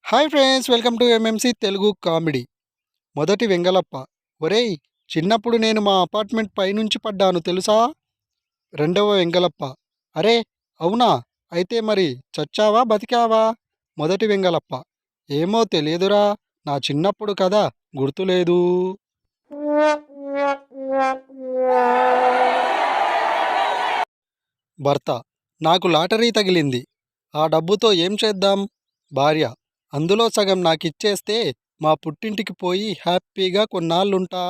Hi friends, welcome to MMC Telugu comedy. మొదటి వెంగలప్ప. ఒరేయ్, చిన్నప్పుడు నేను మా అపార్ట్మెంట్ పైనుంచి పడ్డాను తెలుసా? రెండవ వెంగలప్ప. అరే అవునా? అయితే మరి చచ్చావా బతికావా? మొదటి వెంగలప్ప. ఏమో తెలియదురా, నా చిన్నప్పుడు కదా, గుర్తులేదు. భర్త. నాకు లాటరీ తగిలింది, ఆ డబ్బుతో ఏం చేద్దాం? భార్య. అందులో సగం నాకిచ్చేస్తే మా పుట్టింటికి పోయి హ్యాపీగా కొన్నాళ్ళుంటా.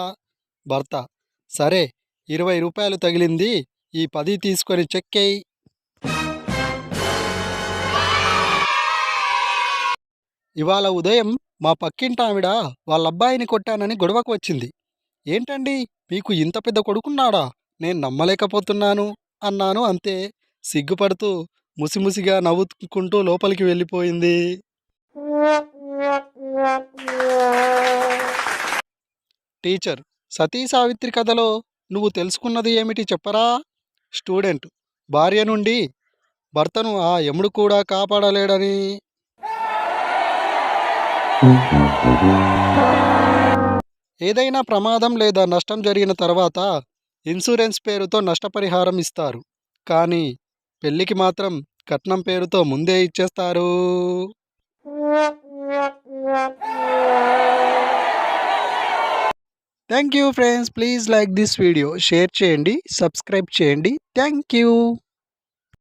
భర్త. సరే, 20 రూపాయలు తగిలింది, ఈ 10 తీసుకొని చెక్కేయ్. ఇవాళ ఉదయం మా పక్కింటావిడ వాళ్ళబ్బాయిని కొట్టానని గొడవకు వచ్చింది. ఏంటండి, మీకు ఇంత పెద్ద కొడుకున్నాడా? నేను నమ్మలేకపోతున్నాను అన్నాను అంతే. సిగ్గుపడుతూ ముసిముసిగా నవ్వుకుంటూ లోపలికి వెళ్ళిపోయింది. టీచర్. సతీ సావిత్రి కథలో నువ్వు తెలుసుకున్నది ఏమిటి చెప్పరా? స్టూడెంట్. భార్య నుండి భర్తను ఆ యముడు కూడా కాపాడలేడని. ఏదైనా ప్రమాదం లేదా నష్టం జరిగిన తర్వాత ఇన్సూరెన్స్ పేరుతో నష్టపరిహారం ఇస్తారు, కానీ పెళ్ళికి మాత్రం కట్నం పేరుతో ముందే ఇచ్చేస్తారు. Thank you friends, please like this video, share చేయండి, సబ్స్క్రైబ్ చేయండి. Thank you.